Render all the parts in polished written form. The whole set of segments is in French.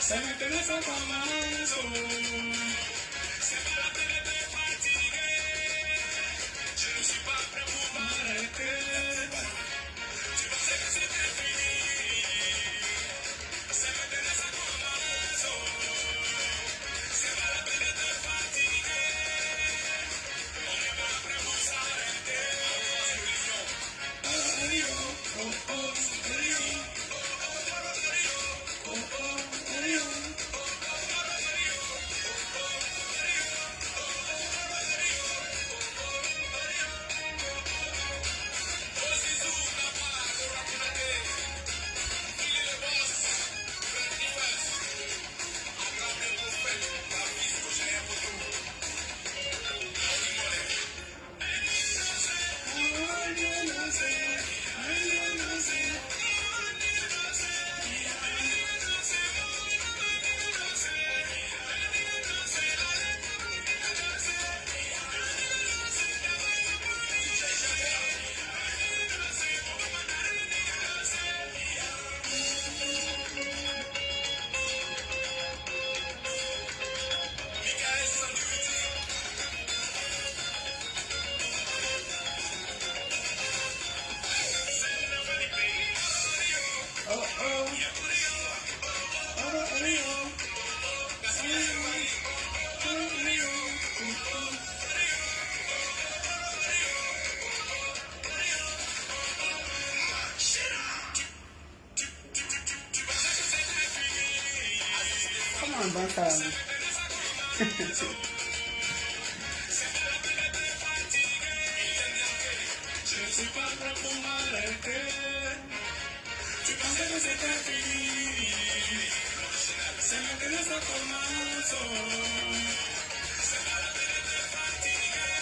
C'est maintenant ça commence. C'est pas la peine de fatiguer. Je ne suis pas prêt pour m'arrêter. Tu pensais que c'était fini. C'est maintenant ça commence. C'est pas la peine de fatiguer. On n'est pas prêt pour s'arrêter. Oh, oh, comment on danse ça? Je ne suis pas prêt pour m'arrêter. Tu pensais que c'était fini. C'est maintenant ça commence. C'est pas la peine de fatiguer.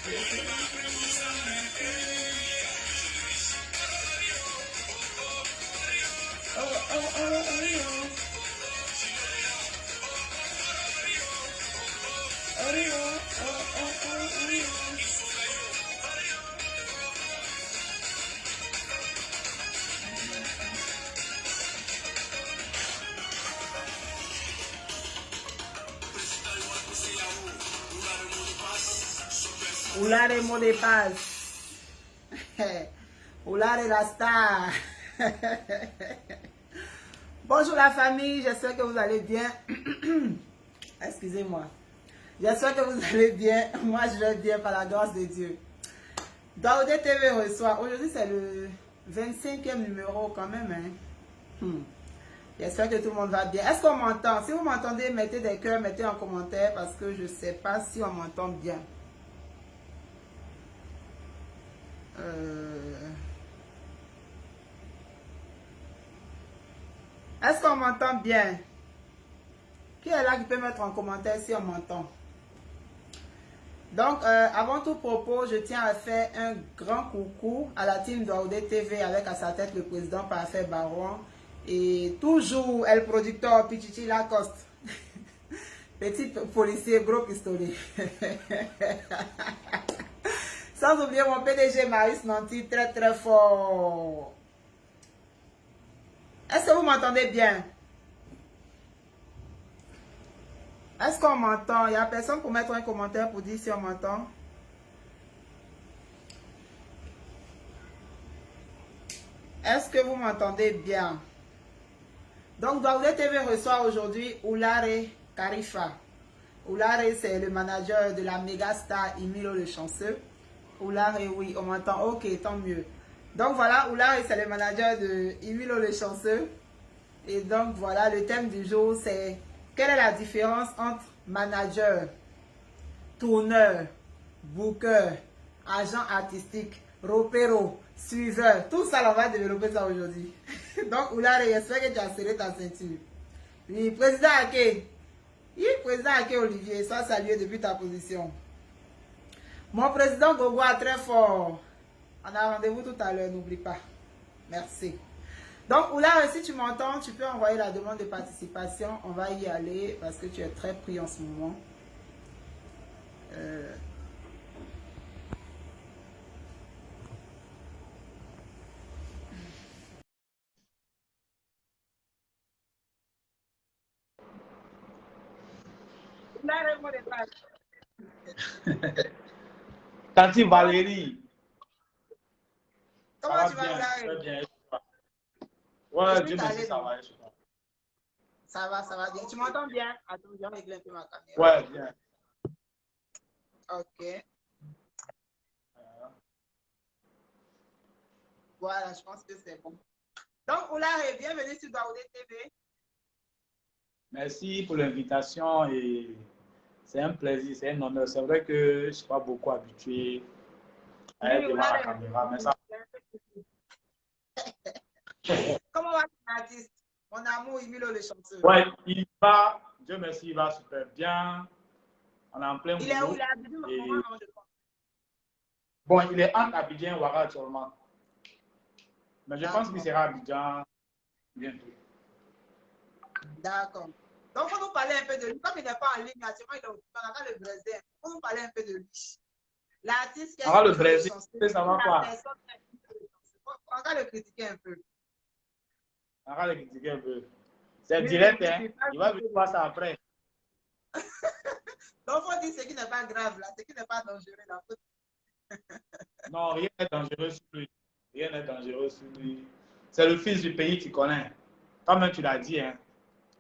Je ne suis pas prêt pour s'arrêter. Oh, oh, oh, oh, oh. Oula les mots de passe. Oula les rasta. Bonjour la famille, j'espère que vous allez bien. Excusez-moi. J'espère que vous allez bien. Moi, je vais bien par la grâce de Dieu. Daoudé TV reçoit. Aujourd'hui, c'est le 25e numéro quand même. Hein. J'espère que tout le monde va bien. Est-ce qu'on m'entend? Si vous m'entendez, mettez des cœurs, mettez en commentaire parce que je ne sais pas si on m'entend bien. Est-ce qu'on m'entend bien? Qui est là qui peut mettre en commentaire si on m'entend? Donc, avant tout propos, je tiens à faire un grand coucou à la team Daoudé TV avec à sa tête le président Parfait Baron et toujours El Producteur Pichichi Lacoste. Petit policier, gros pistolet. Sans oublier mon PDG Maris Nanti, très très fort. Est-ce que vous m'entendez bien? Est-ce qu'on m'entend? Il n'y a personne pour mettre un commentaire pour dire si on m'entend. Est-ce que vous m'entendez bien? Donc, Daoudé TV reçoit aujourd'hui Oulare Karifa. Oulare, c'est le manager de la méga star Emilio le Chanceux. Oulare, oui, on m'entend. Ok, tant mieux. Donc, voilà, Oulare, c'est le manager de Emilio le Chanceux. Et donc, voilà, le thème du jour, c'est quelle est la différence entre manager, tourneur, booker, agent artistique, ropero, suiveur. Tout ça, on va développer ça aujourd'hui. Donc, Oulare, j'espère que tu as serré ta ceinture. Oui, président Ake. Oui, président Ake Olivier, sois salué depuis ta position. Mon président Gogoa, très fort. On a rendez-vous tout à l'heure, n'oublie pas. Merci. Donc, Oulare, si tu m'entends, tu peux envoyer la demande de participation. On va y aller parce que tu es très pris en ce moment. Tanti Valérie. Comment tu vas, Oulare? Très bien. Ouais, Dieu merci, ça va. Ça va bien. Tu m'entends bien? Attends, je vais régler un peu ma caméra. Ouais, bien. Ok. Voilà, je pense que c'est bon. Donc, Oulare, bienvenue sur Baoudé TV. Merci pour l'invitation et c'est un plaisir, c'est un honneur. C'est vrai que je ne suis pas beaucoup habitué à être devant la caméra, mais ça. Comment va ton artiste? Mon amour, Emilio le chanteur. Ouais, il va, Dieu merci, il va super bien. On est en plein boulot. Il est où? Il est à Abidjan, et... non, je pense. Bon, il est entre Abidjan et Ouara actuellement. Mais je pense qu'il sera à Abidjan bientôt. D'accord. Donc, il faut nous parler un peu de lui. Comme il n'est pas en ligne, actuellement, il est occupé. On a le Brésil. Il faut nous parler un peu de lui. L'artiste qui a le Brésil, ça va quoi? On va le critiquer un peu. On va le critiquer un peu. C'est direct, hein? Il va venir voir ça après. Donc, il faut dire ce qui n'est pas grave, là, ce qui n'est pas dangereux. Là. Non, rien n'est dangereux sur lui. Rien n'est dangereux sur lui. C'est le fils du pays, tu connais. Toi-même, tu l'as dit, hein?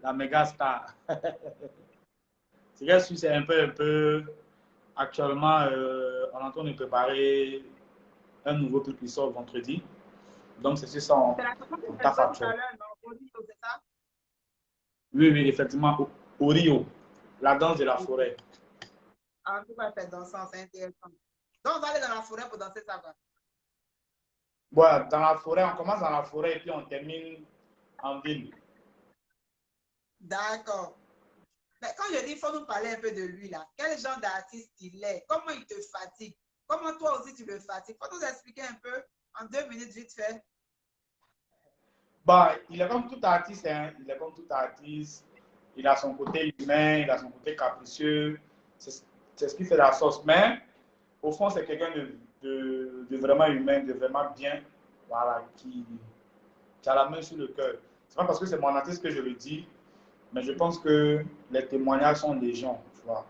La méga star. C'est un peu. Actuellement, on est en train de préparer un nouveau truc qui sort vendredi. Donc, c'est son taf actuel. Oui, oui, effectivement, au Rio, la danse de la forêt. En tout cas, c'est dansant, c'est intéressant. Donc, on va aller dans la forêt pour danser ça, quoi. Ouais, dans la forêt, on commence dans la forêt et puis on termine en ville. D'accord. Mais quand je dis il faut nous parler un peu de lui, là, quel genre d'artiste il est? Comment il te fatigue? Comment toi aussi tu le fatigues? Il faut nous expliquer un peu en 2 minutes vite fait. Bah, il est comme tout artiste, hein. Il est comme tout artiste. Il a son côté humain, il a son côté capricieux. C'est ce qui fait la sauce. Mais au fond, c'est quelqu'un de vraiment humain, de vraiment bien, voilà, qui a la main sur le cœur. C'est pas parce que c'est mon artiste que je le dis, mais je pense que les témoignages sont légion. Tu vois.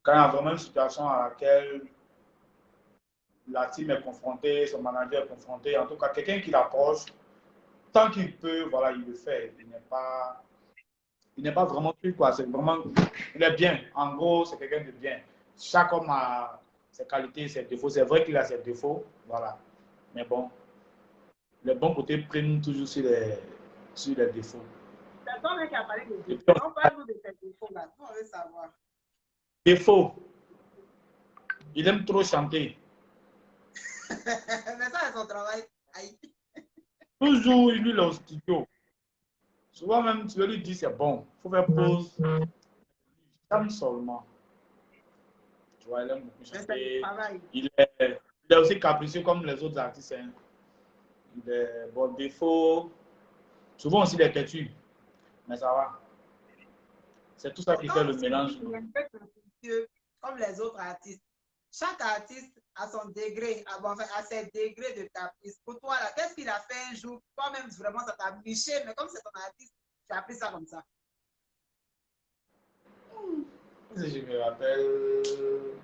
Quand il y a vraiment une situation à laquelle la team est confrontée, son manager est confronté, en tout cas, quelqu'un qui l'approche, tant qu'il peut, voilà, il le fait. Il n'est pas vraiment truc, quoi. C'est vraiment, il est bien. En gros, c'est quelqu'un de bien. Chaque homme a ses qualités, ses défauts. C'est vrai qu'il a ses défauts, voilà. Mais bon, les bons côtés priment toujours sur les défauts. C'est toi qui a parlé de défauts. On parle de tes défauts là. On veut savoir. Défaut. Il aime trop chanter. Mais ça, c'est son travail. Toujours, il est au studio. Souvent même, tu veux lui dire c'est bon. Il faut faire pause. Chante seulement. Tu vois, il aime beaucoup chanter. Il est aussi capricieux comme les autres artistes. Hein. Il est bon défaut. Souvent aussi, il est têtu. Mais ça va. C'est tout ça qui fait le mélange. Comme les autres artistes. Chaque artiste a son degré, a ses degrés de caprice. Pour toi, qu'est-ce qu'il a fait un jour? Toi-même, vraiment, ça t'a biché, mais comme c'est ton artiste, tu as pris ça comme ça. Si je me rappelle.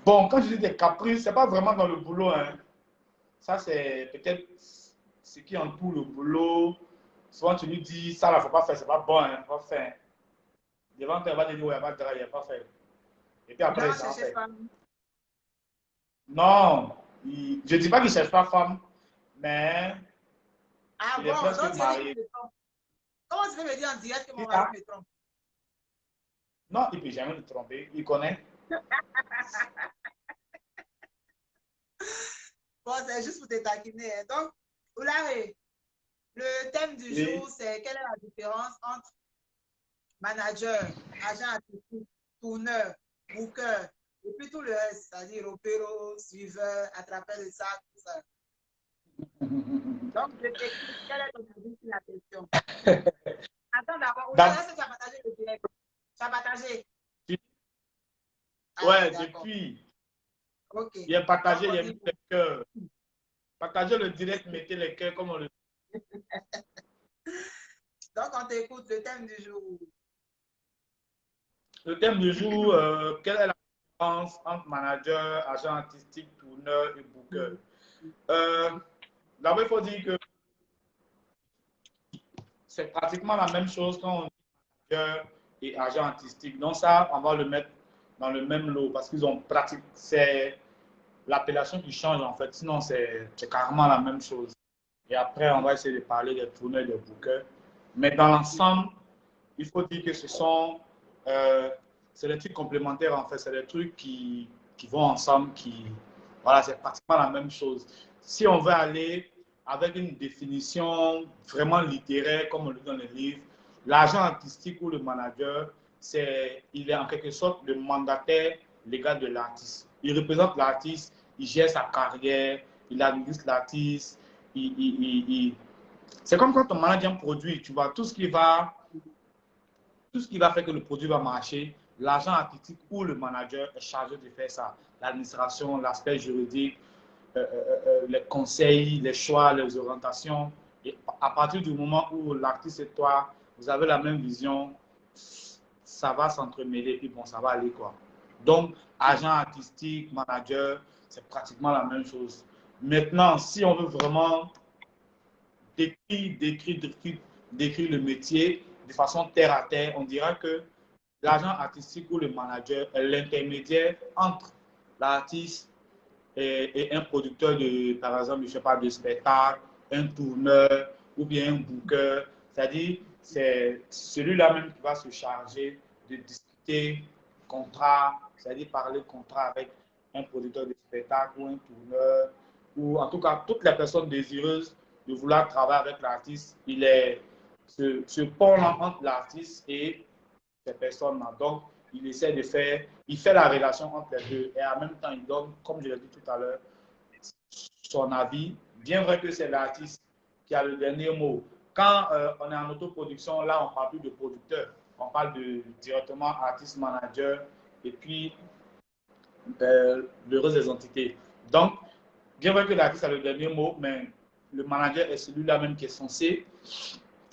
Bon, quand je dis des caprices, c'est pas vraiment dans le boulot. Hein. Ça, c'est peut-être ce qui entoure le boulot. Souvent, tu lui dis, ça, là, faut pas faire, c'est pas bon, hein, faut pas faire. Devant toi, il va te dire, ouais, il va pas faire. Et puis après, ça va faire. Non, je ne dis pas qu'il ne cherche pas femme, mais il est presque marié. Comment tu peux me dire en direct que mon mari me trompe? Non, il ne peut jamais me tromper. Il connaît. Bon, c'est juste pour te taquiner. Hein. Donc, Oulare, le thème du jour, c'est quelle est la différence entre manager, agent artistique, tourneur, booker, et puis tout le reste, c'est-à-dire opéro, suiveur, attrapeur de sac, tout ça. Donc, je t'écoute, quelle est ton avis sur la question? Attends d'abord, Oulare, est-ce que tu as partagé le direct? Tu as partagé? Ouais, depuis. Ok. Il a partagé, il a mis les cœurs. Partagez le direct, mettez les cœurs comme on le Donc, on t'écoute, le thème du jour. Le thème du jour, quelle est la différence entre manager, agent artistique, tourneur et booker? D'abord, il faut dire que c'est pratiquement la même chose quand on dit manager et agent artistique. Donc ça, on va le mettre dans le même lot parce qu'ils ont pratique. C'est l'appellation qui change en fait. Sinon, c'est carrément la même chose. Et après, on va essayer de parler des tourneurs et des bookers. Mais dans l'ensemble, il faut dire que ce sont c'est des trucs complémentaires en fait. C'est des trucs qui vont ensemble, voilà, c'est pratiquement la même chose. Si on veut aller avec une définition vraiment littéraire, comme on le dit dans les livres, l'agent artistique ou le manager, il est en quelque sorte le mandataire légal de l'artiste. Il représente l'artiste, il gère sa carrière, il administre l'artiste, c'est comme quand on manage un produit, tu vois, tout ce qui va faire que le produit va marcher, l'agent artistique ou le manager est chargé de faire ça. L'administration, l'aspect juridique, les conseils, les choix, les orientations. Et à partir du moment où l'artiste et toi, vous avez la même vision, ça va s'entremêler, puis bon, ça va aller quoi. Donc, agent artistique, manager, c'est pratiquement la même chose. Maintenant, si on veut vraiment décrire le métier de façon terre à terre, on dira que l'agent artistique ou le manager est l'intermédiaire entre l'artiste et un producteur de, par exemple, je sais pas, de spectacle, un tourneur ou bien un booker. C'est-à-dire, c'est celui-là même qui va se charger de discuter contrat, c'est-à-dire parler contrat avec un producteur de spectacle ou un tourneur, ou en tout cas, toutes les personnes désireuses de vouloir travailler avec l'artiste, il est ce pont entre l'artiste et ces personnes-là. Donc, il essaie de faire, il fait la relation entre les deux et en même temps, il donne, comme je l'ai dit tout à l'heure, son avis. Bien vrai que c'est l'artiste qui a le dernier mot. Quand on est en autoproduction, là, on ne parle plus de producteur. On parle directement artiste-manager et puis le reste des entités. Donc, bien vrai que l'artiste a le dernier mot, mais le manager est celui-là même qui est censé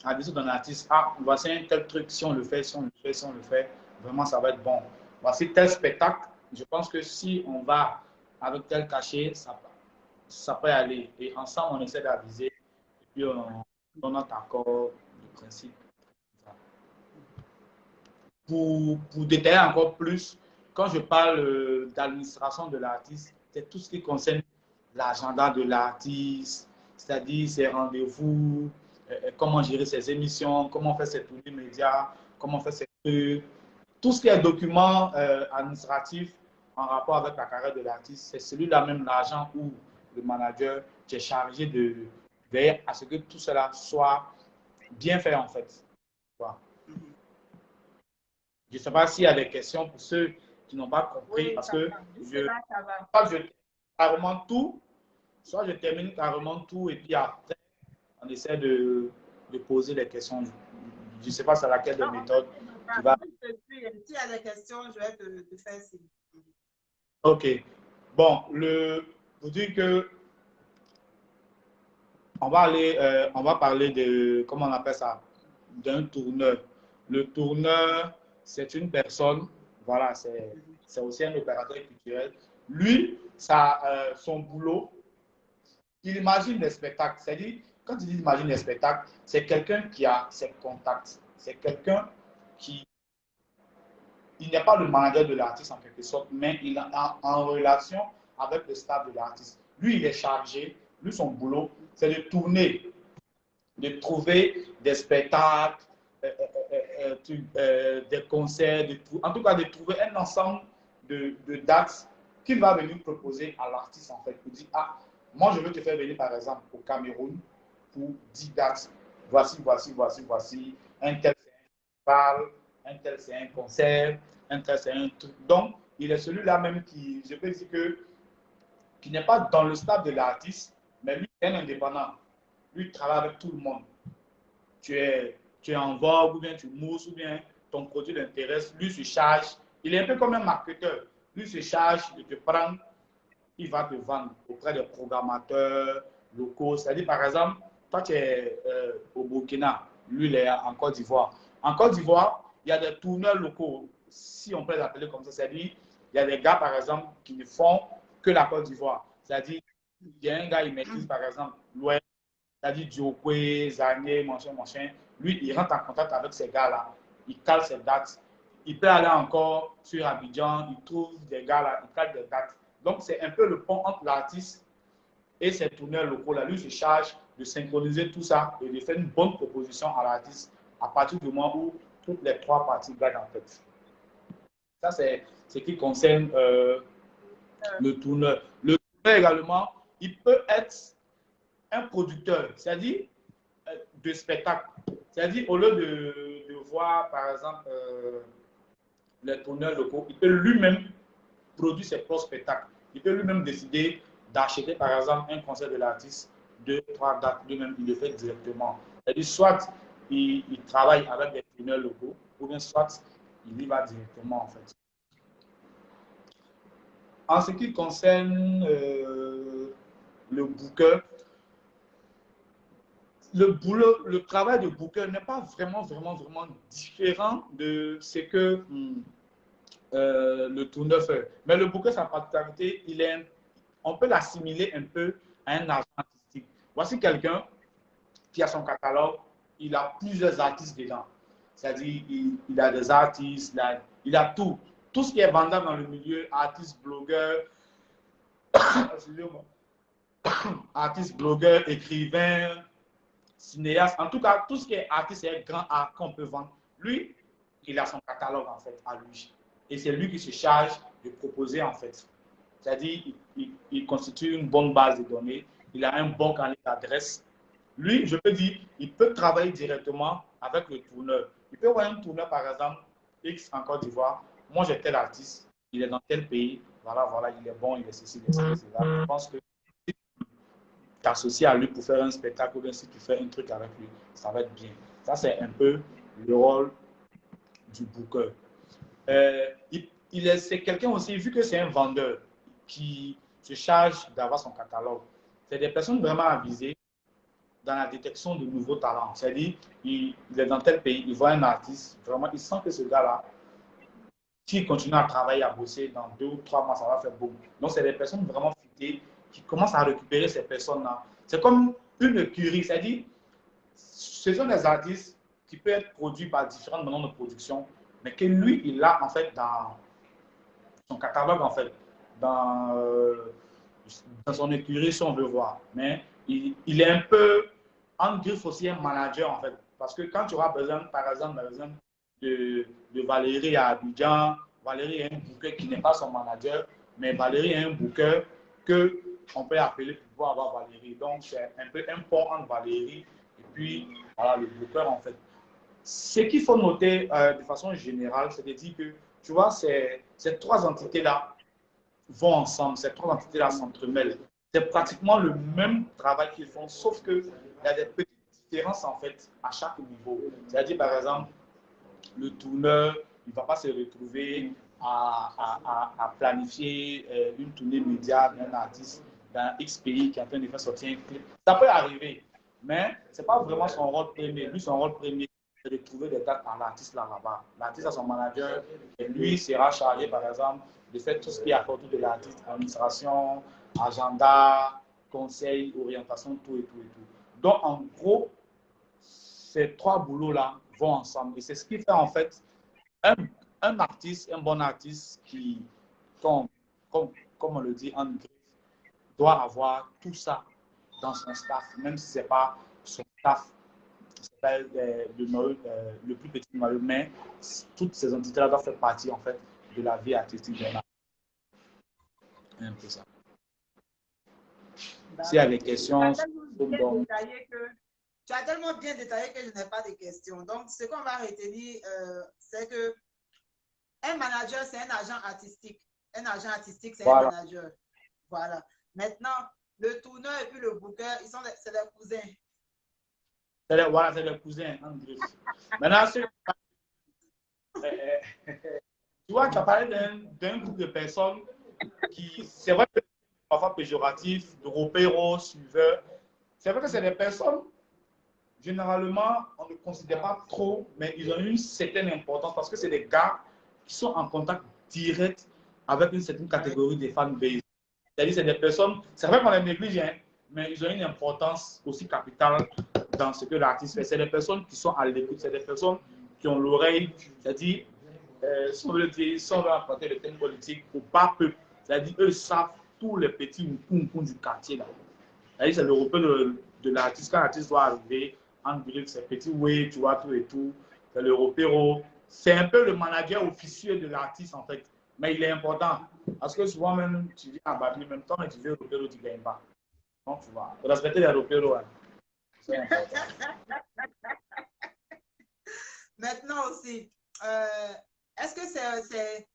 à dire d'un artiste, ah, voici un tel truc, si on le fait, si on le fait, si on le fait, vraiment ça va être bon. Voici tel spectacle, je pense que si on va avec tel cachet, ça peut aller. Et ensemble, on essaie d'aviser, et puis on donne notre accord de principe. Pour détailler encore plus, quand je parle d'administration de l'artiste, c'est tout ce qui concerne l'agenda de l'artiste, c'est-à-dire ses rendez-vous, comment gérer ses émissions, comment faire ses tournées médias, comment faire ses trucs. Tout ce qui est document administratif en rapport avec la carrière de l'artiste, c'est celui-là même, l'agent ou le manager qui est chargé de veiller à ce que tout cela soit bien fait en fait. Voilà. Je ne sais pas s'il y a des questions pour ceux qui n'ont pas compris, Oui, parce ça que va. soit je termine carrément tout, soit je termine carrément tout, et puis après, on essaie de poser les questions. Je ne sais pas c'est laquelle des Non, méthodes qui va. s'il y a des questions, je vais te faire signe. OK. Bon, vous dire que on va parler de, comment on appelle ça, d'un tourneur. Le tourneur, c'est une personne, voilà, c'est aussi un opérateur culturel. Lui, son boulot, il imagine des spectacles. C'est-à-dire, quand il dit imagine des spectacles, c'est quelqu'un qui a ses contacts. C'est quelqu'un qui, il n'est pas le manager de l'artiste en quelque sorte, mais il est en relation avec le staff de l'artiste. Lui, il est chargé, lui, son boulot, c'est de tourner, de trouver des spectacles, des concerts, en tout cas de trouver un ensemble de dates qu'il va venir proposer à l'artiste en fait, pour dire, ah, moi je veux te faire venir par exemple au Cameroun pour 10 dates, voici, un tel c'est un festival, un tel c'est un concert, un tel c'est un truc. Donc, il est celui-là même qui, je peux dire que, qui n'est pas dans le stade de l'artiste, mais lui, est un indépendant. Lui, il travaille avec tout le monde. Tu es en vogue, ou bien tu mousses, ou bien ton produit l'intéresse, lui se charge. Il est un peu comme un marketeur. Lui se charge de te prendre, il va te vendre auprès des programmateurs locaux. C'est-à-dire, par exemple, toi, tu es au Burkina, lui, il est en Côte d'Ivoire. En Côte d'Ivoire, il y a des tourneurs locaux. si on peut les appeler comme ça, c'est-à-dire, il y a des gars, par exemple, qui ne font que la Côte d'Ivoire. C'est-à-dire, il y a un gars, il maîtrise, par exemple, l'Ouest, c'est-à-dire Diokwe, Zané, machin, machin. Lui, il rentre en contact avec ces gars-là. Il cale ses dates. Il peut aller encore sur Abidjan, il trouve des gars-là, il cale des dates. Donc, c'est un peu le pont entre l'artiste et ses tourneurs locaux-là. Lui se charge de synchroniser tout ça et de faire une bonne proposition à l'artiste à partir du moment où toutes les trois parties gagnent en fait. Ça, c'est ce qui concerne le tourneur. Le tourneur également, il peut être un producteur, c'est-à-dire de spectacle. C'est-à-dire, au lieu de voir, par exemple, les tourneurs locaux, il peut lui-même produire ses propres spectacles. Il peut lui-même décider d'acheter, par exemple, un concert de l'artiste, 2, 3 dates, lui-même, il le fait directement. C'est-à-dire, soit il travaille avec des tourneurs locaux, ou bien soit il y va directement, en fait. En ce qui concerne le booker, le travail de booker n'est pas vraiment différent de ce que le tourneur fait. Mais le booker, sa particularité, on peut l'assimiler un peu à un agent artistique. Voici quelqu'un qui a son catalogue, il a plusieurs artistes dedans. C'est-à-dire, il a des artistes, il a tout. Tout ce qui est vendable dans le milieu, artistes, blogueurs, artistes, blogueurs, écrivains, cinéastes, en tout cas, tout ce qui est artiste et grand art qu'on peut vendre, lui, il a son catalogue en fait à lui. Et c'est lui qui se charge de proposer en fait. C'est-à-dire, il constitue une bonne base de données, il a un bon carnet d'adresses. Lui, je peux dire, il peut travailler directement avec le tourneur. Il peut voir un tourneur, par exemple, X en Côte d'Ivoire. Moi, j'ai tel artiste, il est dans tel pays. Voilà, voilà, il est bon, il est ceci, il est cela. Je pense que si tu t'associes à lui pour faire un spectacle ou bien si tu fais un truc avec lui, ça va être bien. Ça, c'est un peu le rôle du booker. C'est quelqu'un aussi, vu que c'est un vendeur qui se charge d'avoir son catalogue, c'est des personnes vraiment avisées dans la détection de nouveaux talents. C'est-à-dire, il est dans tel pays, il voit un artiste, vraiment, il sent que ce gars-là, s'il continue à travailler, à bosser, dans 2 ou 3 mois, ça va faire boum. Donc, c'est des personnes vraiment futées qui commencent à récupérer ces personnes-là. C'est comme une écurie, c'est-à-dire, ce sont des artistes qui peuvent être produits par différentes maisons de production, mais que lui, il a en fait dans son catalogue, en fait, dans son écurie, si on veut voir. Mais il est un peu en griffe aussi un manager, en fait. Parce que quand tu auras besoin, par exemple, de Valérie à Abidjan, Valérie est un booker qui n'est pas son manager, mais Valérie est un booker qu'on peut appeler pour pouvoir avoir Valérie. Donc, c'est un peu un pont entre Valérie et puis voilà, le booker, en fait. Ce qu'il faut noter de façon générale, c'est de dire que, tu vois, ces trois entités-là vont ensemble, ces trois entités-là s'entremêlent. C'est pratiquement le même travail qu'ils font, sauf qu'il y a des petites différences, en fait, à chaque niveau. C'est-à-dire, par exemple, le tourneur, il ne va pas se retrouver à planifier une tournée média d'un artiste dans X pays qui est en train de faire sortir un clip. Ça peut arriver, mais ce n'est pas vraiment son rôle premier. Lui, son rôle premier, c'est de trouver des dates à l'artiste là-bas. L'artiste a son manager et lui sera chargé, par exemple, de faire tout ce qui est à côté de l'artiste, administration, agenda, conseil, orientation, tout et tout et tout. Donc, en gros, ces trois boulots-là vont ensemble. Et c'est ce qui fait en fait un artiste, un bon artiste qui, comme on le dit en griffe, doit avoir tout ça dans son staff, même si ce n'est pas son staff, c'est pas le plus petit noyau, mais toutes ces entités-là doivent faire partie en fait de la vie artistique d'un artiste. Un peu ça. S'il y a des questions, tu as tellement bien détaillé que je n'ai pas de questions. Donc, ce qu'on va retenir, c'est que un manager, c'est un agent artistique. Un agent artistique, c'est voilà. Un manager. Voilà. Maintenant, le tourneur et puis le booker, c'est des cousins. Voilà, c'est des cousins. Maintenant, tu vois, tu as parlé d'un groupe de personnes qui, c'est vrai que parfois péjoratif, de repéros, suiveurs. C'est vrai que c'est des personnes, généralement, on ne considère pas trop, mais ils ont une certaine importance parce que c'est des gars qui sont en contact direct avec une certaine catégorie des fanbase. C'est-à-dire c'est des personnes, c'est vrai qu'on les néglige, hein, mais ils ont une importance aussi capitale dans ce que l'artiste fait. C'est des personnes qui sont à l'écoute, c'est des personnes qui ont l'oreille, c'est-à-dire, si on veut le dire, si on veut apporter le thème politique ou pas peu, c'est-à-dire eux savent tous les petits poum du quartier là. C'est le repère de l'artiste. Quand l'artiste doit arriver, en grille, c'est petit oui, tu vois, tout et tout. C'est le repère. C'est un peu le manager officiel de l'artiste, en fait. Mais il est important. Parce que souvent, même, tu viens à Bali, même temps, et tu viens au repère, tu ne gagnes pas. Donc, tu vois. Respecter les repères, hein. C'est important. Maintenant aussi, est-ce que c'est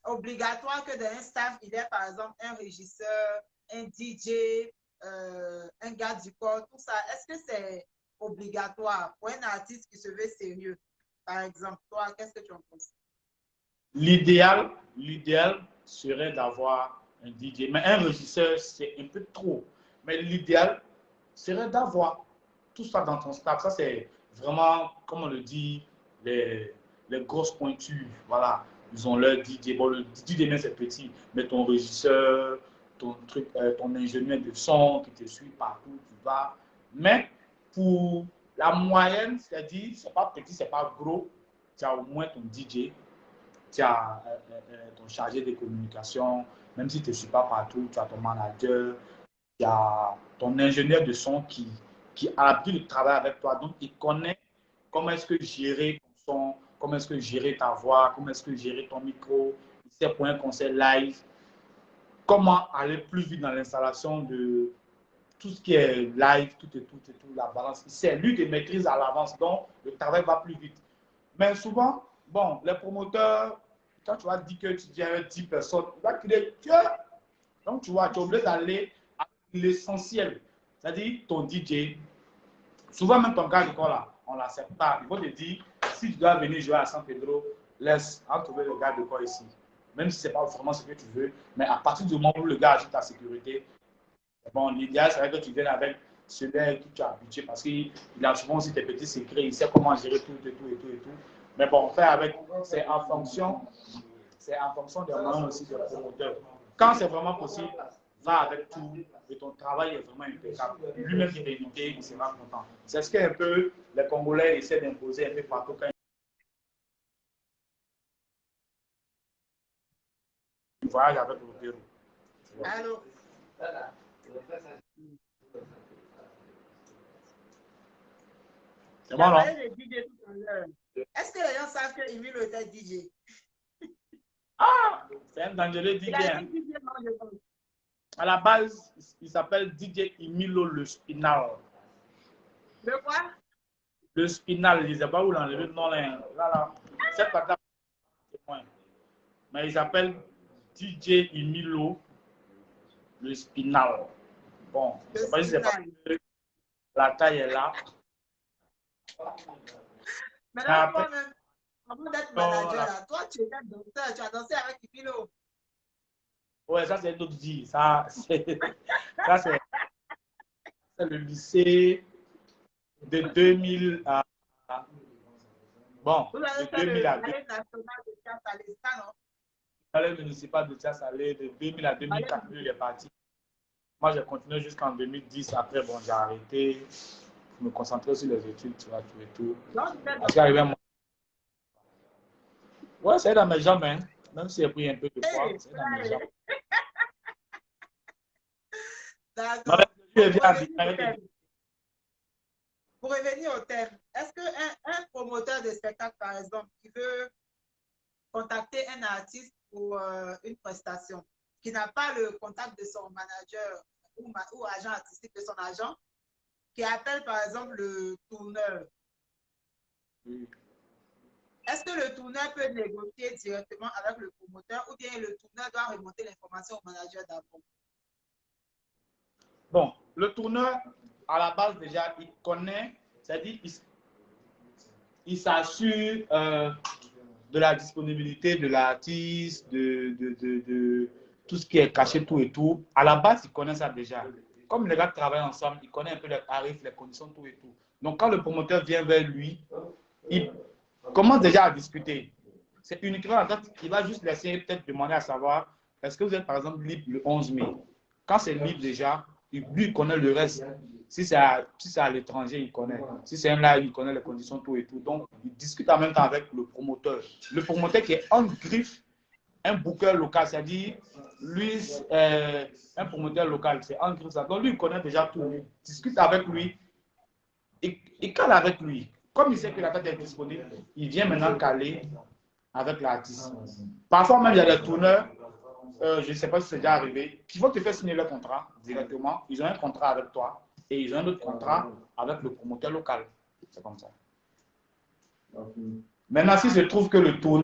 obligatoire que dans un staff, il y ait par exemple un régisseur, un DJ, un gars du corps, tout ça? Est-ce que c'est obligatoire pour un artiste qui se veut sérieux? Par exemple, toi, qu'est-ce que tu en penses? L'idéal serait d'avoir un DJ. Mais un régisseur, c'est un peu trop. Mais l'idéal serait d'avoir tout ça dans ton staff. Ça, c'est vraiment, comme on le dit, les grosses pointures. Voilà. Ils ont leur DJ. Bon, le DJ, c'est petit, mais ton régisseur, ton truc, ton ingénieur de son qui te suit partout, tu vas. Mais pour la moyenne, c'est-à-dire, c'est pas petit, c'est pas gros, tu as au moins ton DJ, tu as ton chargé de communication, même si tu ne suis pas partout, tu as ton manager, tu as ton ingénieur de son qui a l'habitude de travailler avec toi. Donc, il connaît comment est-ce que gérer ton son, comment est-ce que gérer ta voix, comment est-ce que gérer ton micro. Il sait pour un concert live, comment aller plus vite dans l'installation de tout ce qui est live, tout et tout, la balance. C'est lui qui maîtrise à l'avance, donc le travail va plus vite. Mais souvent, bon, les promoteurs, quand tu vas dire que tu dis avec 10 personnes, il va crier Dieu. Donc, tu vois, tu es obligé d'aller à l'essentiel. C'est-à-dire ton DJ. Souvent, même ton gars de corps là, on ne l'accepte pas. Il faut te dire, si tu dois venir jouer à San Pedro, laisse trouver le gars de corps ici. Même si ce n'est pas vraiment ce que tu veux. Mais à partir du moment où le gars ajoute ta sécurité, bon, l'idéal, c'est que tu viennes avec celui qui tu as habitué parce qu'il a souvent aussi tes petits secrets, il sait comment gérer tout et tout et tout et tout. Mais bon, faire avec, c'est en fonction des moyens aussi des promoteurs. Quand c'est vraiment possible, va avec tout et ton travail est vraiment impeccable. Lui-même qui est invité, il sera content. C'est ce qu'un peu les Congolais essaient d'imposer un peu partout quand ils voyagent avec le Pérou. Allô? C'est bon, non? Est-ce que les gens savent que Emilio était DJ? Ah, c'est un dangereux DJ. Hein. À la base, il s'appelle DJ Emilio Le Spinal. De quoi? Le Spinal, je ne sais pas où l'enlever. Non, là. C'est pas grave. Mais il s'appelle DJ Emilio Le Spinal. Bon, je ne sais pas si c'est pas que la taille est là. Maintenant, toi-même, avant d'être manager, là, toi, tu étais danseur, tu as dansé avec Emilio. Ouais, ça c'est d'autres dit. Ça, c'est le lycée de 2000 à. Bon, Vous avez de fait 2000 à le ballet national de Chasse à l'État, non? Le ballet municipal de Chasse-Salé, de 2000 à 2004, il est parti. Moi, j'ai continué jusqu'en 2010. Après, bon, j'ai arrêté. Je me concentrer sur les études, tu vois, tout et tout. Parce qu'arrivé à moi. Ouais, c'est dans mes jambes, hein. Même si j'ai pris un peu de poids, c'est dans mes jambes. D'accord. Non, pour revenir au thème, est-ce qu'un promoteur de spectacle, par exemple, qui veut contacter un artiste pour une prestation, qui n'a pas le contact de son manager ou agent artistique de son agent, qui appelle par exemple le tourneur, est-ce que le tourneur peut négocier directement avec le promoteur ou bien le tourneur doit remonter l'information au manager d'abord? Bon, le tourneur, à la base déjà, il connaît, c'est-à-dire il s'assure de la disponibilité de l'artiste, de tout ce qui est caché, tout et tout. À la base, il connaît ça déjà. Comme les gars travaillent ensemble, il connaît un peu les tarifs, les conditions, tout et tout. Donc, quand le promoteur vient vers lui, il commence déjà à discuter. c'est uniquement la date. Il va juste laisser peut-être demander à savoir, est-ce que vous êtes par exemple libre le 11 mai? Quand c'est libre déjà, lui, il connaît le reste. Si c'est à l'étranger, il connaît. Si c'est un live, il connaît les conditions, tout et tout. Donc, il discute en même temps avec le promoteur. Le promoteur qui est en griffe un booker local, c'est-à-dire, lui, un promoteur local, c'est en griffe. Donc, lui, il connaît déjà tout. Il discute avec lui et cale avec lui. Comme il sait que la date est disponible, il vient maintenant caler avec l'artiste. Parfois même, il y a des tourneurs, je ne sais pas si c'est déjà arrivé, qui vont te faire signer le contrat directement. Ils ont un contrat avec toi et ils ont un autre contrat avec le promoteur local. C'est comme ça. Maintenant, si je trouve que le tourneur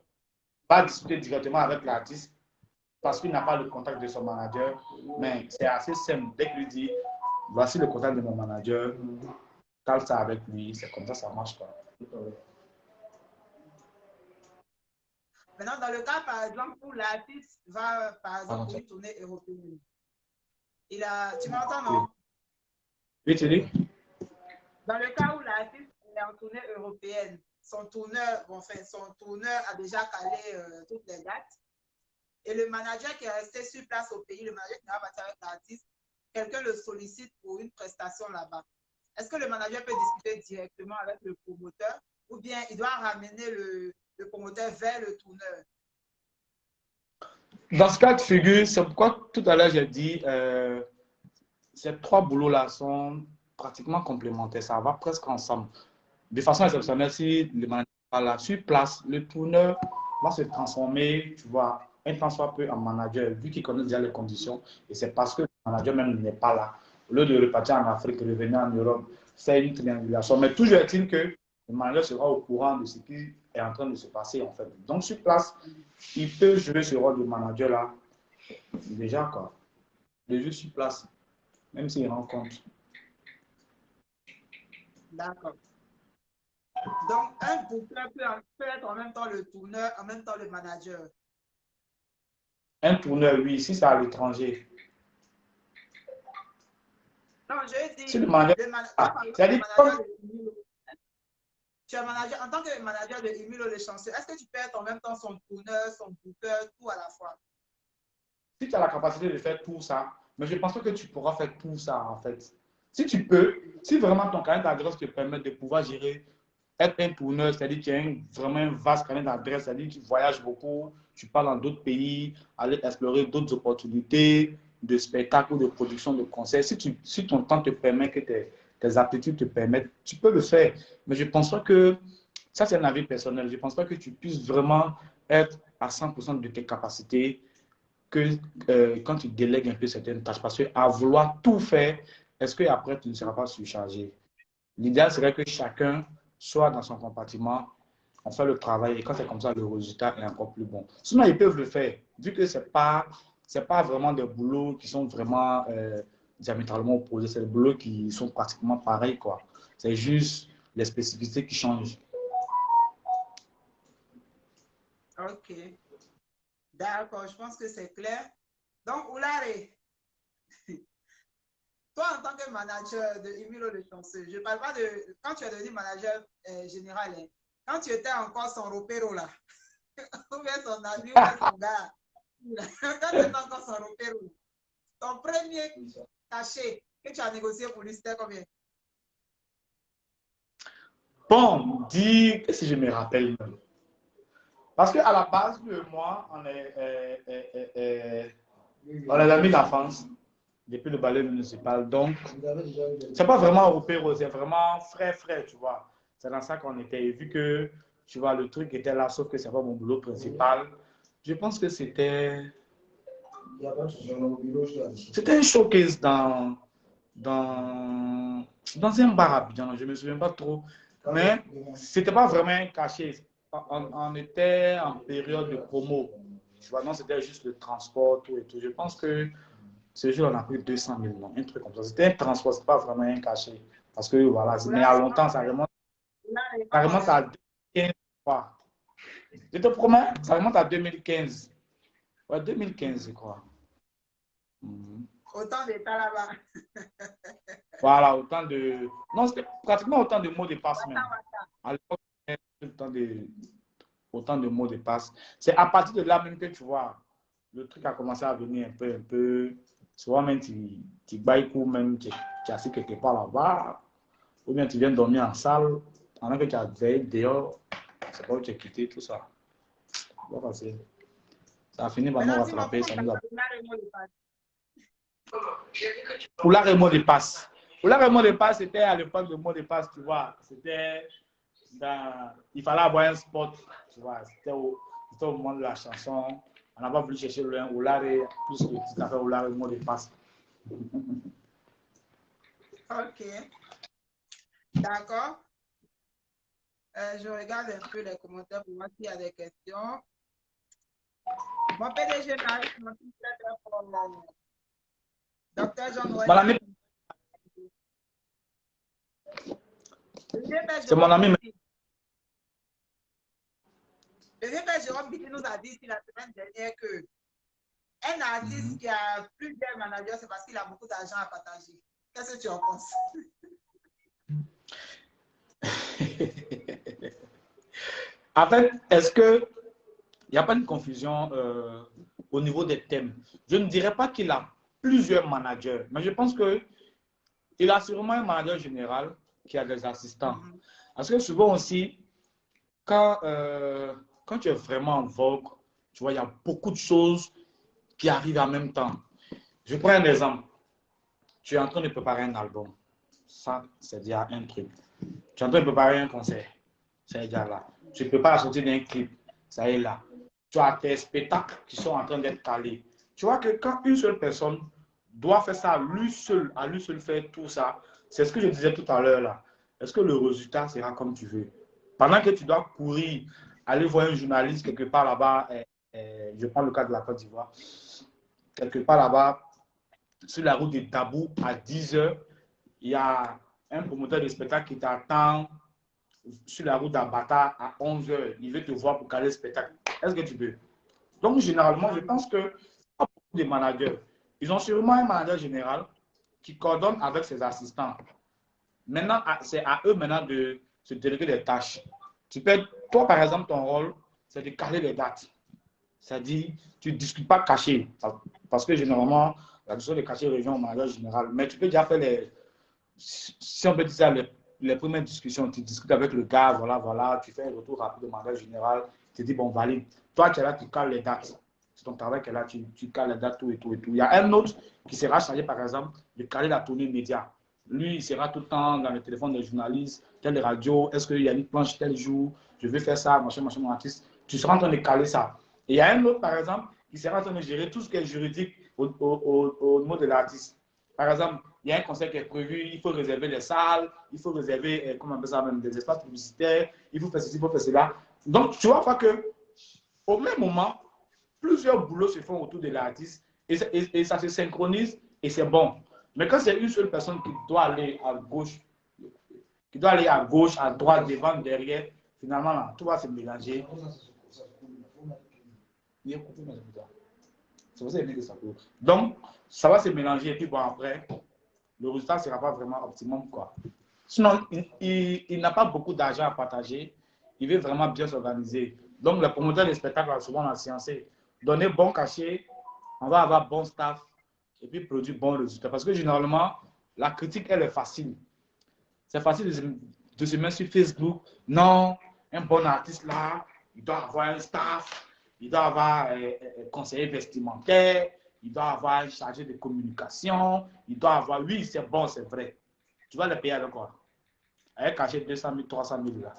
va discuter directement avec l'artiste parce qu'il n'a pas le contact de son manager, mais c'est assez simple. Dès qu'il lui dit, voici le contact de mon manager, cale ça avec lui, c'est comme ça marche pas. Maintenant, dans le cas, par exemple, où l'artiste va, par exemple, pour une tournée européenne, tu m'entends, non? Oui, tu dis? Dans le cas où l'artiste est en tournée européenne, son tourneur a déjà calé toutes les dates. Et le manager qui est resté sur place au pays, le manager qui n'a pas parti avec l'artiste, quelqu'un le sollicite pour une prestation là-bas. Est-ce que le manager peut discuter directement avec le promoteur ou bien il doit ramener le promoteur vers le tourneur? Dans ce cas de figure, c'est pourquoi tout à l'heure j'ai dit ces trois boulots-là sont pratiquement complémentaires. Ça va presque ensemble. De façon exceptionnelle, si le manager est là sur place, le tourneur va se transformer, tu vois, un temps soit peu en manager, vu qu'il connaît déjà les conditions. Et c'est parce que le manager même n'est pas là. Au lieu de repartir en Afrique, revenir en Europe, faire une triangulation. Mais toujours est-il que le manager sera au courant de ce qui est en train de se passer, en fait. Donc, sur place, il peut jouer ce rôle de manager-là, déjà, quoi. De jouer sur place, même s'il rencontre. D'accord. Donc, un booker peut être en même temps le tourneur, en même temps le manager. Un tourneur, oui, si c'est à l'étranger. Non, je dis, Si le manager, c'est-à-dire, tu es manager, en tant que manager de Emilio Le Chanceux, est-ce que tu peux être en même temps son tourneur, son booker, tout à la fois? si tu as la capacité de faire tout ça, mais je pense pas que tu pourras faire tout ça, en fait. Si tu peux, si vraiment ton carnet d'adresse te permet de pouvoir gérer, être un tourneur, c'est-à-dire que tu as vraiment un vaste carnet d'adresse, c'est-à-dire que tu voyages beaucoup, tu pars dans d'autres pays, aller explorer d'autres opportunités de spectacles ou de production de concerts. Si ton temps te permet, que tes aptitudes te permettent, tu peux le faire. Mais je ne pense pas que, ça c'est un avis personnel, je ne pense pas que tu puisses vraiment être à 100% de tes capacités que quand tu délègues un peu certaines tâches, parce qu'à vouloir tout faire, est-ce qu'après tu ne seras pas surchargé? L'idéal serait que chacun soit dans son compartiment, on fait le travail et quand c'est comme ça, le résultat est encore plus bon. Sinon, ils peuvent le faire, vu que ce n'est pas vraiment des boulots qui sont vraiment diamétralement opposés, c'est des boulots qui sont pratiquement pareils, quoi. C'est juste les spécificités qui changent. Ok. D'accord, je pense que c'est clair. Donc, Oulare, toi, en tant que manager de Emilio Le Chanceux, je ne parle pas de quand tu es devenu manager général, hein, quand tu étais encore son ropero là, ou bien son ami, ou bien son gars, quand tu étais encore son ropero, ton premier cachet que tu as négocié pour lui, c'était combien? Bon, dis si je me rappelle même. Parce qu'à la base, lui et moi, on est amis d'enfance depuis le ballet municipal. Donc, c'est pas vraiment opéro, c'est vraiment frais, tu vois. C'est dans ça qu'on était. Et vu que, tu vois, le truc était là, sauf que c'est pas mon boulot principal, je pense que c'était un showcase dans un bar à Abidjan. Je me souviens pas trop. Mais c'était pas vraiment un cachet. On était en période de promo. Tu vois, non, c'était juste le transport, tout et tout. Je pense que ce jour, on a pris 200 000, non, un truc comme ça. C'était un transport, c'est pas vraiment un cachet. Parce que voilà, mais à longtemps, ça remonte à 2015. Je te promets, ça remonte à 2015. Ouais, 2015, je crois. Autant d'état là-bas. Voilà, autant de. Non, c'était pratiquement autant de mots de passe même. À l'époque, autant de. autant de mots de passe. C'est à partir de là même que tu vois, le truc a commencé à venir un peu. Souvent même, tu bailles coup, même, tu es assis quelque part là-bas, ou bien tu viens dormir en salle, pendant que tu as veillé dehors, c'est pas où tu as quitté, tout ça. Ça a fini par nous Maintenant, dis-moi rattraper. comment Ça tu nous a... as le mot de passe. Oulard et mot de passe. Oulard et mot de passe, c'était à l'époque de mot de passe, tu vois. C'était il fallait avoir un spot, tu vois. C'était au moment de la chanson. On n'a pas voulu chercher loin. Oulard et plus que tu as fait Oulard et mot de passe. Ok, d'accord. Je regarde un peu les commentaires pour voir s'il y a des questions. Mon PDG Marie, c'est mon très fort. Docteur Jean-Noël. Mon ami, c'est mon ami. Le vieux Jérôme Biti nous a dit ici la semaine dernière que un artiste qui a plusieurs managers, c'est parce qu'il a beaucoup d'argent à partager. Qu'est-ce que tu en penses? En fait, est-ce que il n'y a pas une confusion au niveau des thèmes? Je ne dirais pas qu'il a plusieurs managers, mais je pense qu'il a sûrement un manager général qui a des assistants. Parce que souvent aussi, quand tu es vraiment en vogue, tu vois, il y a beaucoup de choses qui arrivent en même temps. Je prends un exemple. Tu es en train de préparer un album. Ça, c'est déjà un truc. Tu es en train de préparer un concert. Ça est déjà là. Tu prépares la sortie d'un clip. Ça est là. Tu as tes spectacles qui sont en train d'être calés. Tu vois que quand une seule personne doit faire ça à lui seul faire tout ça, c'est ce que je disais tout à l'heure là. Est-ce que le résultat sera comme tu veux? Pendant que tu dois courir, aller voir un journaliste quelque part là-bas, je prends le cas de la Côte d'Ivoire, quelque part là-bas, sur la route de Dabou à 10 heures, il y a un promoteur de spectacle qui t'attend sur la route d'Abata à 11 heures. Il veut te voir pour caler le spectacle. Est-ce que tu peux? Donc, généralement, je pense que beaucoup de managers, ils ont sûrement un manager général qui coordonne avec ses assistants. Maintenant, c'est à eux maintenant de se déléguer des tâches. Toi, par exemple, ton rôle, c'est de caler les dates. C'est-à-dire, tu ne discutes pas caché. Parce que généralement, la discussion de caché revient au manager général. Mais tu peux déjà faire si on peut dire ça, les premières discussions. Tu discutes avec le gars, voilà, tu fais un retour rapide au manager général. Tu te dis, bon, valide. Toi, tu es là, tu cales les dates. C'est ton travail qui est là, tu cales les dates, tout et tout et tout. Il y a un autre qui sera chargé, par exemple, de caler la tournée média. Lui, il sera tout le temps dans le téléphone des journalistes, telle radio, est-ce qu'il y a une planche tel jour, je veux faire ça, machin, mon artiste. Tu seras en train de caler ça. Et il y a un autre, par exemple, qui sera en train de gérer tout ce qui est juridique au niveau de l'artiste. Par exemple, il y a un concert qui est prévu, il faut réserver les salles, il faut réserver, comment on appelle ça même, des espaces publicitaires, il faut faire ceci, il faut faire cela. Donc, tu vois que au même moment, plusieurs boulots se font autour de l'artiste et ça se synchronise et c'est bon. Mais quand c'est une seule personne qui doit aller à gauche, à droite, devant, derrière, finalement, là, tout va se mélanger. Donc, ça va se mélanger et puis bon, après, le résultat ne sera pas vraiment optimum, quoi. Sinon, il n'a pas beaucoup d'argent à partager. Il veut vraiment bien s'organiser. Donc, le promoteur des spectacles a souvent la sciencé. Donner bon cachet, on va avoir bon staff et puis produire bon résultat. Parce que généralement, la critique, elle est facile. C'est facile de se mettre sur Facebook. Non, un bon artiste là, il doit avoir un staff, il doit avoir un conseiller vestimentaire, il doit avoir un chargé de communication, il doit avoir, oui, c'est bon, c'est vrai. Tu vas le payer avec quoi? Avec cachet 200 000, 300 000 là.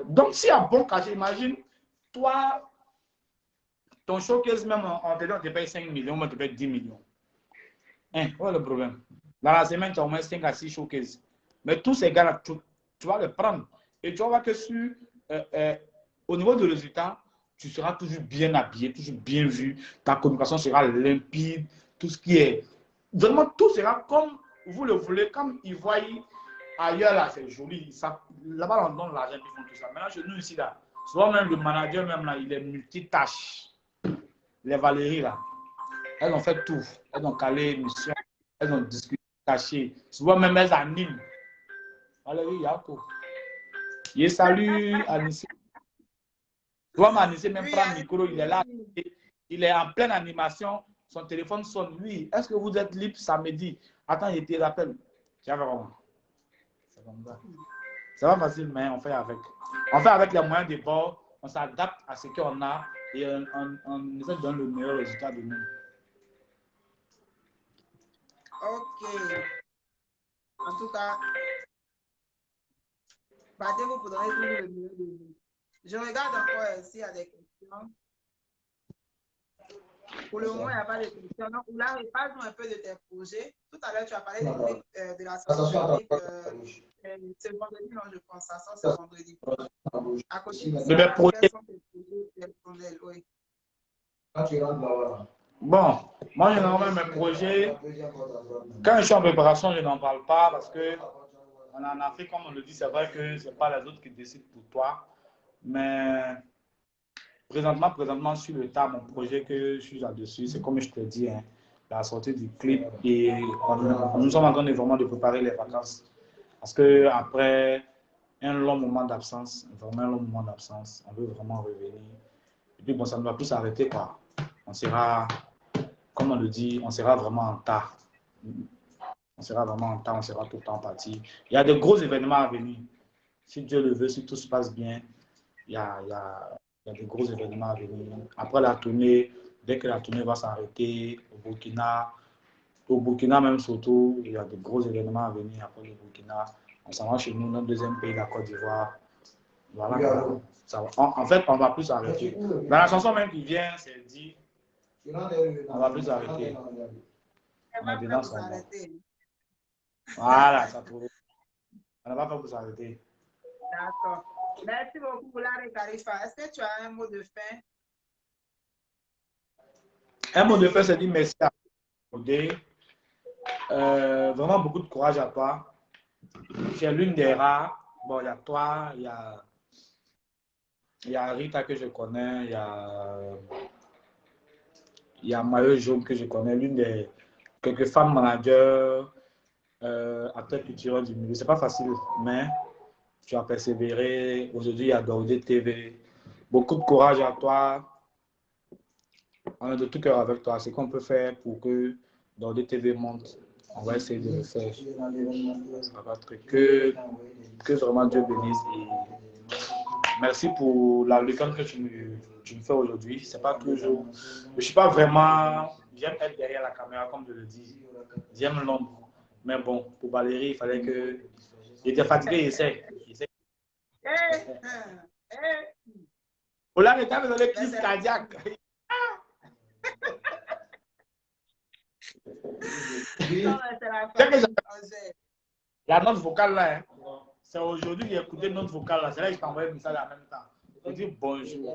Donc, si un bon cachet, imagine, toi, ton showcase même, on te paye 5 millions, on te paye 10 millions. Hein, quoi le problème? Dans la semaine, tu as au moins 5 à 6 showcases. Mais tous ces gars-là, tu vas les prendre. Et tu vas voir que au niveau du résultat, tu seras toujours bien habillé, toujours bien vu. Ta communication sera limpide. Tout ce qui est. Vraiment, tout sera comme vous le voulez. Comme ils voient ailleurs, là, c'est joli. Là-bas, on donne l'argent, ils font tout ça. Maintenant, chez nous, ici, là, souvent même le manager, même là, il est multitâche. Les Valérie, là. Elles ont fait tout. Elles ont calé mission. Elles ont discuté, caché. Souvent même elles animent. Valérie, il y a tout. Et salut, Anissé. Toi, Anissé, même Oui, prendre le micro, il est là. oui. Il est en pleine animation. Son téléphone sonne. Oui, est-ce que vous êtes libre samedi? Attends, il te rappelle. Tu vas voir. C'est comme ça. C'est pas facile, mais on fait avec. On fait avec les moyens de bord. On s'adapte à ce qu'on a et on essaie de donner le meilleur résultat de nous. Ok. En tout cas, battez-vous pour donner toujours le mieux de vous. Je regarde encore s'il y a des questions. Pour le moment, il n'y a pas de questions. Donc, là, parle-nous un peu de tes projets. Tout à l'heure, tu as parlé du clip de la sortie publique. C'est vendredi, non, je pense. Ça sort ce vendredi. À côté de ça, quels sont tes projets personnels? Oui. Bon, moi, généralement, mes projets, quand je suis en préparation, je n'en parle pas parce que en Afrique, comme on le dit, c'est vrai que ce n'est pas les autres qui décident pour toi. Mais présentement, sur le tas, mon projet que je suis là-dessus, c'est comme je te dis, hein, la sortie du clip. Et nous sommes en train de vraiment de préparer les vacances. Parce qu'après un long moment d'absence, vraiment un long moment d'absence, on veut vraiment revenir. Et puis, bon, ça ne va plus s'arrêter, quoi. On sera, comme on le dit, on sera vraiment en tas. On sera vraiment en tas, on sera tout le temps parti. Il y a de gros événements à venir. Si Dieu le veut, si tout se passe bien, il y a de gros événements à venir. Après la tournée, dès que la tournée va s'arrêter au Burkina même surtout, il y a de gros événements à venir après le Burkina. On s'en va chez nous, notre deuxième pays, la Côte d'Ivoire. Voilà. Ça va. En fait, on ne va plus s'arrêter. Dans la chanson même qui vient, c'est dit, on ne va plus s'arrêter. On va pas vous arrêter. Voilà, ça trouve. On ne va pas vous arrêter. D'accord. Merci beaucoup, Larry Karifa. Est-ce que tu as un mot de fin? Un mot de fin, c'est dire merci à vous. Vraiment beaucoup de courage à toi. Tu es l'une des rares. Bon, il y a toi, il y a Rita que je connais, il y a Mario Jaune que je connais, l'une des quelques femmes managers, acteurs culturels du milieu. C'est pas facile, mais tu as persévéré. Aujourd'hui, il y a Dordé TV. Beaucoup de courage à toi. On est de tout cœur avec toi. C'est qu'on peut faire pour que Dordé TV monte. On va essayer de le faire. Ça va être que vraiment Dieu bénisse. Et merci pour la lucarne que tu me fais aujourd'hui. C'est pas toujours. Je ne suis pas vraiment. J'aime être derrière la caméra, comme je le dis. J'aime l'ombre. Mais bon, pour Valérie, il fallait que. Il était fatigué, il essaie. Ola, il t'a besoin de crise cardiaque. La note vocale là, hein. C'est aujourd'hui que j'ai écouté notre vocale là. C'est là que je t'ai envoyé un message en même temps. Je dis bonjour. En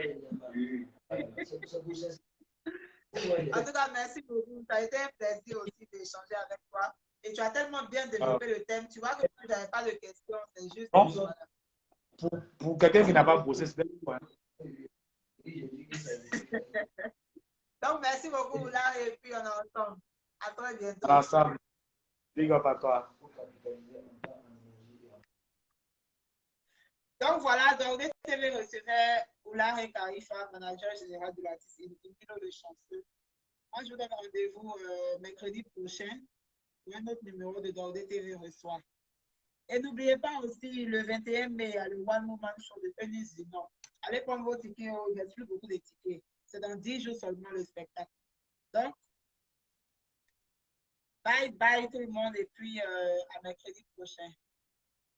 tout cas, merci beaucoup. Ça a été un plaisir aussi d'échanger avec toi. Et tu as tellement bien développé le thème. Tu vois que tu n'avais pas de questions. C'est juste. Pour quelqu'un qui n'a pas bossé, c'est quoi? Donc, merci beaucoup là. Et puis, on est ensemble. À très bientôt. Ensemble. Big up à toi. Donc voilà, donc TV recevait Oulare Karifa, manager général de l'artiste Impino Le Chanceux. Moi, je vous donne rendez-vous mercredi prochain pour un autre numéro de Dordé TV reçoit. Et n'oubliez pas aussi, le 21 mai, il y a le One Woman Show de Eunice Zinon. Allez prendre vos tickets, il reste plus beaucoup de tickets. C'est dans 10 jours seulement le spectacle. Donc, bye bye tout le monde et puis à mercredi prochain.